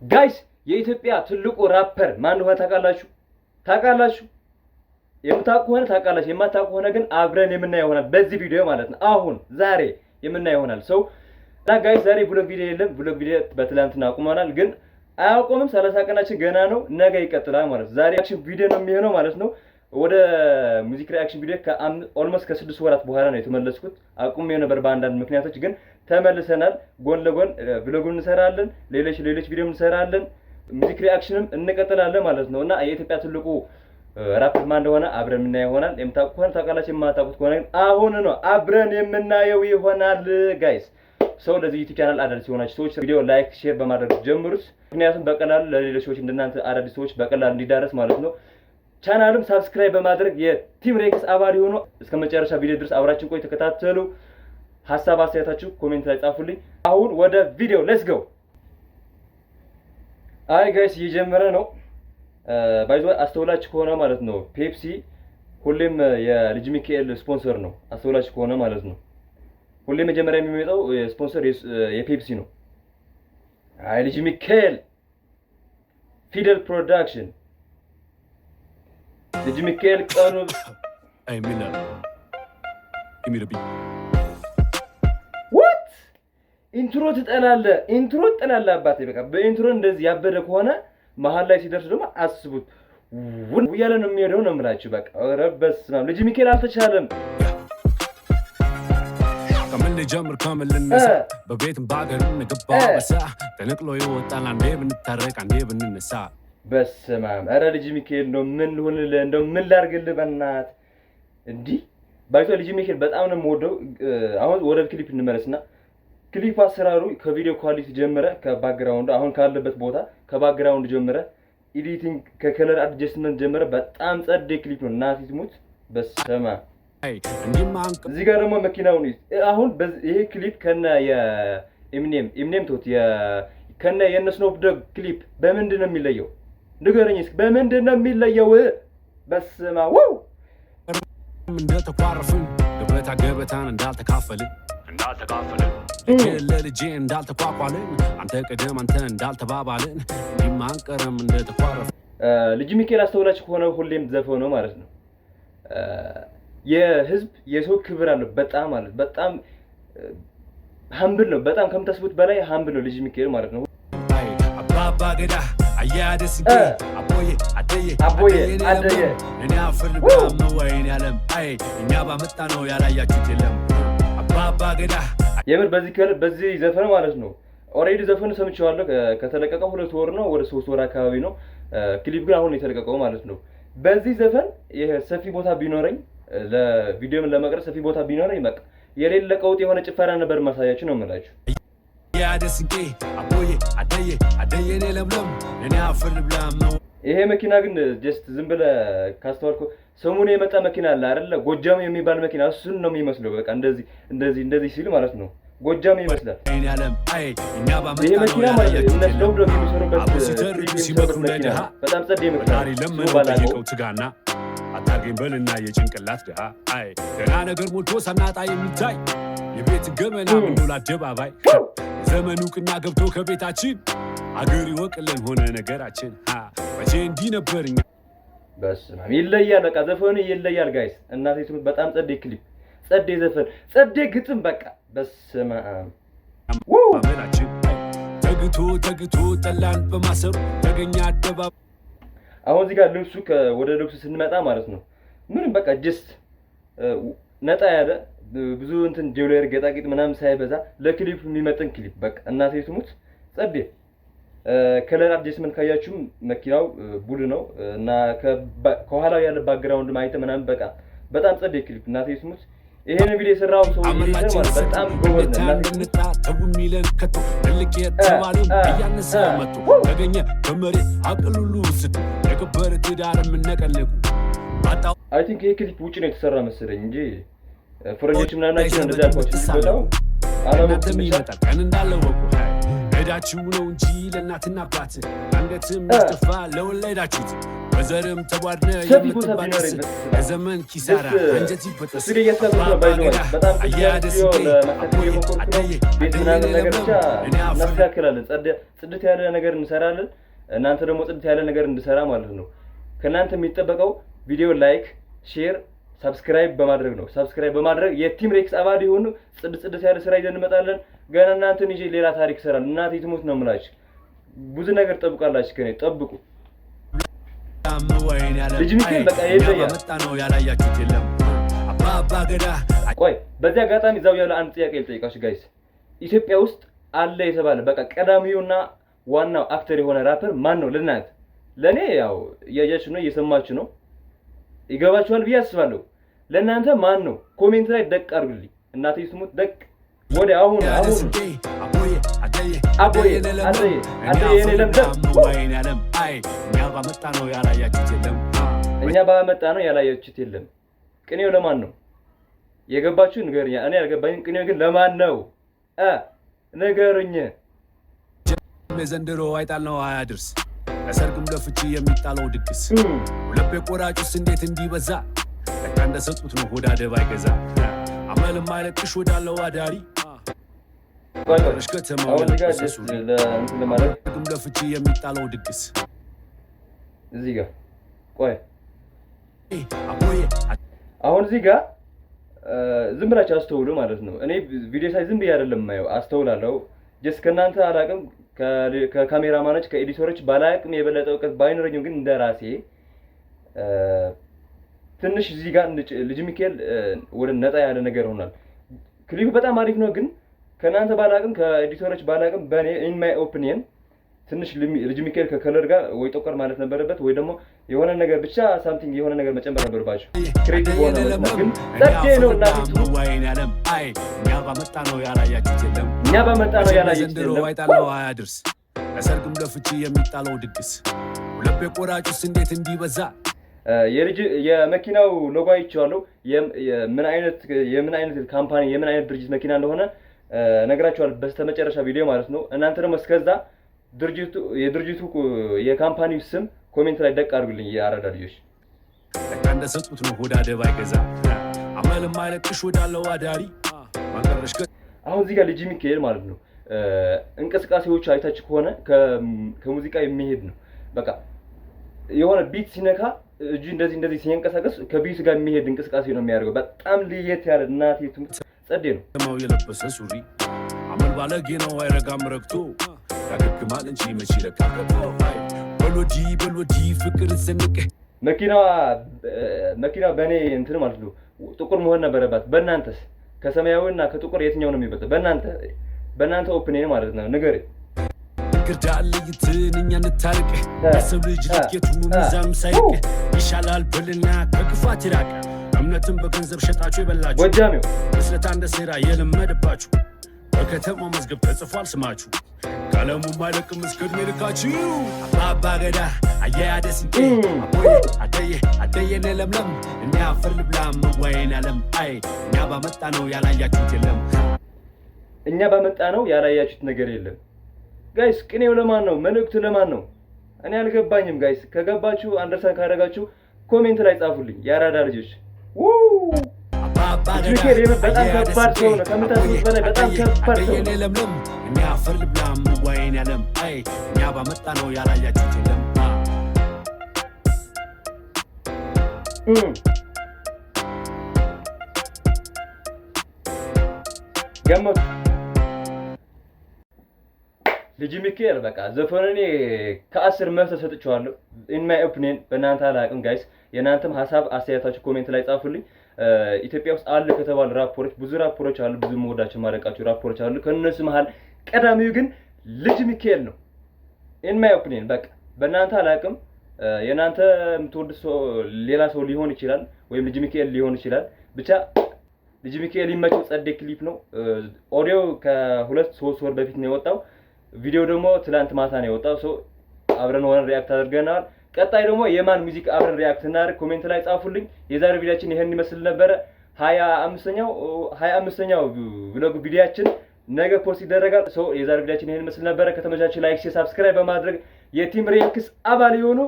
ጋይስ የኢትዮጵያ ትልቁ ራፐር ማን እንደሆነ ታውቃላችሁ? የምታውቁ ከሆነ ታውቃላችሁ፣ የማታውቁ ከሆነ ግን አብረን የምናየው ይሆናል በዚህ ቪዲዮ ማለት ነው። አሁን ዛሬ የምናየው ይሆናል። እና ጋይስ ዛሬ ብሎግ ቪዲዮ የለም። ብሎግ ቪዲዮ በትላንትና አቁመናል፣ ግን አያቆምም። 30 ቀናችን ገና ነው። ነገ ይቀጥላል ማለት ነው። ዛሬ አክሽን ቪዲዮ ነው የሚሆነው ማለት ነው። ወደ ሙዚክ ሪአክሽን ቪዲዮ ኦልሞስት ከ6 ወራት በኋላ ነው የተመለስኩት። አቁሜው ነበር በአንዳንድ ምክንያቶች፣ ግን ተመልሰናል። ጎን ለጎን ብሎጉን እንሰራለን፣ ሌሎች ቪዲዮ እንሰራለን፣ ሙዚክ ሪአክሽንም እንቀጥላለን ማለት ነው። እና የኢትዮጵያ ትልቁ ራፐር ማን እንደሆነ አብረን የምናየው ይሆናል። የምታውቁ ከሆነ ታውቃላችሁ፣ የማታውቁት ከሆነ አሁን ነው አብረን የምናየው ይሆናል ጋይስ። ለዚህ ዩቲዩብ ቻናል አዳዲስ የሆናችሁ ሰዎች ቪዲዮ ላይክ፣ ሼር በማድረግ ጀምሩት። ምክንያቱም በቀላሉ ለሌሎች ሰዎች እንደናንተ አዳዲስ ሰዎች በቀላሉ እንዲዳረስ ማለት ነው። ቻናሉም ሰብስክራይብ በማድረግ የቲም ሬክስ አባል ሆኖ እስከ መጨረሻ ቪዲዮ ድረስ አብራችን ቆይ ተከታተሉ። ሐሳብ አስተያየታችሁ ኮሜንት ላይ ጻፉልኝ። አሁን ወደ ቪዲዮ ሌትስ ጎ። አይ ጋይስ እየጀመረ ነው። ባይዞ አስተውላችሁ ከሆነ ማለት ነው ፔፕሲ ሁሌም የልጅ ሚካኤል ስፖንሰር ነው። አስተውላችሁ ከሆነ ማለት ነው ሁሌም መጀመሪያ የሚመጣው ስፖንሰር የፔፕሲ ነው። አይ ልጅ ሚካኤል ፊደል ፕሮዳክሽን ልጅ ሚካኤል ቀኑ አይ ሚና what ኢንትሮ ትጠላለህ አባቴ። በቃ በኢንትሮ እንደዚህ ያበደ ከሆነ መሀል ላይ ሲደርስ ደግሞ አስቡት ውን እያለ ነው የሚሄደው ነው የምላችሁ። በቃ ኧረ በስመ አብ ልጅ ሚካኤል አልተቻለም። ከምን ልጀምር ከምን ልነሳ በቤትም ባገርም ንገባ በሳ ተነቅሎ ይወጣል አንዴ ብንታረቅ አንዴ ብንነሳ። በስመ አብ ኧረ ልጅ ሚካኤል ነው ምን ልሆንልህ እንደው ምን ላድርግልህ በእናትህ እንዲህ ባይቶ ልጅ ሚካኤል በጣም ነው የምወደው። አሁን ወደ ክሊፕ እንመለስና ክሊፕ አሰራሩ ከቪዲዮ ኳሊቲ ጀመረ፣ ከባክግራውንድ አሁን ካለበት ቦታ ከባክግራውንድ ጀመረ፣ ኤዲቲንግ ከከለር አድጀስትመንት ጀመረ። በጣም ጸዴ ክሊፕ ነው። እናቴ ትሙት በስመ አብ። እዚህ ጋር ደግሞ መኪናውን አሁን ይሄ ክሊፕ ከነ የኤሚኔም ቶት ከነ የስኖፕ ዶግ ክሊፕ በምንድን ነው የሚለየው? ንገረኝ እስኪ በምንድን ነው የሚለየው? በስመ አብ እንደተኳረፍን ገበታን እንዳልተካፈልን ለልጄ እንዳልተቋቋልን አንተ ቀደም አንተ እንዳልተባባልን እንዲማንቀርም እንደተቋረፍ ልጅ ሚካኤል አስተውላችሁ ከሆነ ሁሌም ዘፈው ነው ማለት ነው። የህዝብ የሰው ክብር አለው በጣም ማለት በጣም ሀምብል ነው። በጣም ከምታስቡት በላይ ሀምብል ነው ልጅ ሚካኤል ማለት ነው። አባባ ገዳ አያደስቂ አቦዬ አደየ እኔ አፈልጋ መወይን ያለም አይ እኛ ባመጣ ነው ያላያችሁት የለም አባባ ገዳ የምር በዚህ ዘፈን ማለት ነው። ኦሬዲ ዘፈኑ ሰምቼዋለሁ። ከተለቀቀ 2 ወር ነው ወደ 3 ወር አካባቢ ነው። ክሊፕ ግን አሁን የተለቀቀው ማለት ነው። በዚህ ዘፈን ሰፊ ቦታ ቢኖረኝ ለቪዲዮም ለመቅረጽ ሰፊ ቦታ ቢኖረኝ በቃ የሌለ ቀውጥ የሆነ ጭፈራ ነበር ማሳያችሁ ነው የምላችሁ። ያደስንቄ አቦዬ አደየ እኔ ለምለም እኔ አፈር ብላም ነው። ይሄ መኪና ግን ጀስት ዝም ብለህ ካስተዋልከው ሰሞኑን የመጣ መኪና አለ አይደለ? ጎጃም የሚባል መኪና እሱን ነው የሚመስለው። በቃ እንደዚህ ሲል ማለት ነው ጎጃም ይመስላል። ይሄ መኪና ማለት ነው እነሱ ደውለው የሚሰሩበት መኪና በጣም ጸዴ መኪና ለምንጠይቀው ትጋና አታርገኝ በልና የጭንቅላት ድሃ አይ ገና ነገር ሞልቶ ሳናጣ የሚታይ የቤት ገመና ምንውል አደባባይ ዘመኑ ቅና ገብቶ ከቤታችን አገር ይወቅልን ሆነ ነገራችን መቼ እንዲህ ነበርኛ። በስመ አብ ይለያል። በቃ ዘፈኑ ይለያል ጋይስ። እናቴ ትሙት በጣም ጸዴ ክሊፕ፣ ጸዴ ዘፈን፣ ጸዴ ግጥም በቃ በስመ አብ አመላችን ተግቶ ጠላን በማሰሩ ተገኛ አደባባይ። አሁን እዚህ ጋር ወደ ልብሱ ስንመጣ ማለት ነው ምንም በቃ ጀስት ነጣ ያለ ብዙ እንትን ጆለር ጌጣጌጥ ምናምን ሳይበዛ ለክሊፕ የሚመጥን ክሊፕ በቃ እናቴ ትሙት ጸዴ። ከለር አድጀስትመንት ካያችሁም መኪናው ቡድ ነው እና ከኋላው ያለ ባክግራውንድ ማይተ ምናምን በቃ በጣም ጸዴ ክሊፕ እናቴ ትሙት። ይሄን ቪዲዮ የሰራው ሰው ማለት በጣም ጎበዝ እናንተ ተውሚለን ከቶ ልክ የተባለው ያነሰ መጥቶ ተገኘ በመሬት አቅሉሉ ስት የከበረ ትዳር ምንነቀለቁ አይ ቲንክ ይሄ ክሊፕ ውጪ ነው የተሰራ መሰለኝ እንጂ ፈረንጆች ምናምን አይደለም እንደዛ አልኳችሁ። ሲወጣው አላማውም ይመጣል ቀን እንዳለወቁ ሄዳችሁ ነው እንጂ ለእናትና አባት አንገትም ይስተፋ ለወለዳችሁት በዘርም ተቧድነ ሰፊ ቦታ ቢኖረኝ የዘመን ኪሳራ አንጀት ይበጠስ ስለ ያስከብሩ ባይዘው በጣም ጥያቄው ለማስተካከል የሞከርኩ ነው። ቤት ምናምን ነገር ብቻ እናስተካክላለን። ጽድት ያለ ነገር እንሰራለን። እናንተ ደግሞ ጽድት ያለ ነገር እንድሰራ ማለት ነው። ከእናንተ የሚጠበቀው ቪዲዮ ላይክ፣ ሼር፣ ሰብስክራይብ በማድረግ ነው። ሰብስክራይብ በማድረግ የቲም ሬክስ አባል ይሁኑ። ጽድት ያለ ስራ ይዘን እንመጣለን። ገና እናንተን ይዤ ሌላ ታሪክ እሰራለሁ። እናቴ ትሙት ነው የምላችሁ። ብዙ ነገር ጠብቃላችሁ ከኔ ጠብቁ። ልጅ ሚካኤል በቃ ቆይ በዚህ አጋጣሚ እዛው ያለ አንድ ጥያቄ ልጠይቃችሁ ጋይስ። ኢትዮጵያ ውስጥ አለ የተባለ በቃ ቀዳሚውና ዋናው አክተር የሆነ ራፐር ማን ነው ለእናንተ? ለእኔ ያው እያያችሁ ነው እየሰማችሁ ነው ይገባችኋል ብዬ አስባለሁ። ለእናንተ ማን ነው? ኮሜንት ላይ ደቅ አድርጉልኝ። እናቴ ስሙት ደቅ ወደ አሁን አቦዬ የኔ ለምለም እኛ ባመጣ ነው ያላያችሁት የለም። ቅኔው ለማን ነው የገባችሁ ንገሩኝ። እኔ ያልገባኝ ቅኔው ግን ለማን ነው ንገሩኝ። የዘንድሮ አይጣል ነው አያድርስ ለሰርግም ለፍቺ የሚጣለው ድግስ ሁለቤ ቆራጩስ እንዴት እንዲበዛ ለካ እንደሰጡት ነው ሆዳ ደባ አይገዛ አመልም አይለቅሽ ወዳለው አዳሪ ቆይሽ ከተማው ለሰርግም ለፍቺ የሚጣለው ድግስ እዚህ ጋር ቆይ አሁን እዚህ ጋር ዝም ብላችሁ አስተውሉ ማለት ነው። እኔ ቪዲዮ ሳይ ዝም ብዬ አይደለም የማየው አስተውላለሁ። ጀስት ከእናንተ አላቅም ከካሜራማኖች ከኤዲተሮች ባላቅም የበለጠ እውቀት ባይኖረኝም ግን እንደራሴ ትንሽ እዚህ ጋር ልጅ ሚካኤል ወደ ነጣ ያለ ነገር ሆኗል። ክሊፑ በጣም አሪፍ ነው፣ ግን ከእናንተ ባላቅም ከኤዲተሮች ባላቅም በእኔ ኢን ማይ ኦፒኒየን ትንሽ ልጅ ሚካኤል ከከለር ጋር ወይ ጠቆር ማለት ነበረበት ወይ ደግሞ የሆነ ነገር ብቻ ሳምቲንግ የሆነ ነገር መጨመር ነበረባቸው። ክሬቲቭ ሆነ ግን ጸዴ ነው እና እኛ ባመጣ ነው ያላያችሁት የለም። አይጣለው አያድርስ ለሰርግም ለፍቺ የሚጣለው ድግስ ሁለቤ ቆራጩስ እንዴት እንዲበዛ የመኪናው ሎጎ አይቼዋለሁ። የምን አይነት ካምፓኒ የምን አይነት ድርጅት መኪና እንደሆነ ነግራችኋለሁ በስተመጨረሻ ቪዲዮ ማለት ነው። እናንተ ደግሞ እስከዛ የድርጅቱ የካምፓኒው ስም ኮሜንት ላይ ደቅ አድርጉልኝ። የአራዳ ልጆች ለካ እንደሰጡት ነው ሆዳ ደባ አይገዛ አመልም አይለቅሽ ወዳለው አዳሪ ማንቀረሽ። አሁን እዚህ ጋር ልጅ ሚካኤል ማለት ነው እንቅስቃሴዎች አይታችሁ ከሆነ ከሙዚቃ የሚሄድ ነው። በቃ የሆነ ቢት ሲነካ እጁ እንደዚህ ሲንቀሳቀስ ከቢት ጋር የሚሄድ እንቅስቃሴ ነው የሚያደርገው። በጣም ለየት ያለ እናቴ ጸዴ ነው። ተማው የለበሰ ሱሪ አመል ባለጌ ነው አይረጋም ረግቶ ያገግማል እንጂ መቼ ለካከቶ በሎዲ ፍቅር ሰንቀ መኪናዋ በእኔ እንትን ማለት ነው ጥቁር መሆን ነበረባት። በእናንተስ ከሰማያዊና ከጥቁር የትኛው ነው የሚበልጠው? በእናንተ ኦፒኒየን ማለት ነው ንገሪ። ግርዳ ለይትን እኛ እንታርቅ የሰው ልጅ ልኬቱ ሚዛም ሳይቅ ይሻላል በልና ከክፋት ይራቅ። እምነትን በገንዘብ ሸጣችሁ የበላችሁ ጎጃሜው ምስለታ እንደ ሴራ የለመደባችሁ በከተማው መዝገብ ተጽፏል ስማችሁ ቀለሙ ማይለቅም እስከ ዕድሜ ልካችሁ አባባ ገዳ አያያደ ስንቄ አደየነ ለምለም እኛ አፈር ልብላም ወይን አለም እኛ ባመጣ ነው ያላያችሁት የለም። እኛ ባመጣ ነው ያላያችሁት ነገር የለም። ጋይስ ቅኔው ለማን ነው? መልእክቱ ለማን ነው? እኔ አልገባኝም ጋይስ። ከገባችሁ አንደርሳን ካደረጋችሁ ኮሜንት ላይ ጻፉልኝ። የአራዳ ልጆች ሚካኤል በጣም ከባድ ሰው ነው። ከምታስቡት በላይ በጣም ከባድ ሰው ነው። እኛ አፈር ልብላም ወይን ያለም እኛ ባመጣ ነው ያላያችሁት የለም። ገመቱ ልጅ ሚካኤል በቃ ዘፈኑን ከ10 መቶ ሰጥቼዋለሁ። ኢን ማይ ኦፒኒየን በእናንተ አላውቅም ጋይስ። የእናንተም ሀሳብ አስተያየታችሁ ኮሜንት ላይ ጻፉልኝ። ኢትዮጵያ ውስጥ አለ ከተባሉ ራፐሮች ብዙ ራፐሮች አሉ፣ ብዙ መወዳቸው ማለቃቸው ራፐሮች አሉ። ከነሱ መሃል ቀዳሚው ግን ልጅ ሚካኤል ነው። ኢን ማይ ኦፒኒየን በቃ በእናንተ አላውቅም። የእናንተ የምትወዱት ሰው ሌላ ሰው ሊሆን ይችላል፣ ወይም ልጅ ሚካኤል ሊሆን ይችላል። ብቻ ልጅ ሚካኤል ይመቸው። ጸዴ ክሊፕ ነው። ኦዲዮ ከ2-3 ወር በፊት ነው የወጣው። ቪዲዮ ደግሞ ትላንት ማታ ነው የወጣው። ሶ አብረን ሆነን ሪአክት አድርገናል። ቀጣይ ደግሞ የማን ሙዚቃ አብረን ሪአክት እናድርግ ኮሜንት ላይ ጻፉልኝ። የዛሬው ቪዲዮአችን ይሄን ይመስል ነበር። 25ኛው ቪሎግ ቪዲዮአችን ነገ ፖስት ይደረጋል። ሶ የዛሬው ቪዲዮአችን ይሄን ይመስል ነበር። ከተመቻችሁ ላይክ፣ ሼር፣ ሰብስክራይብ በማድረግ የቲም ሬክስ አባል ይሁኑ።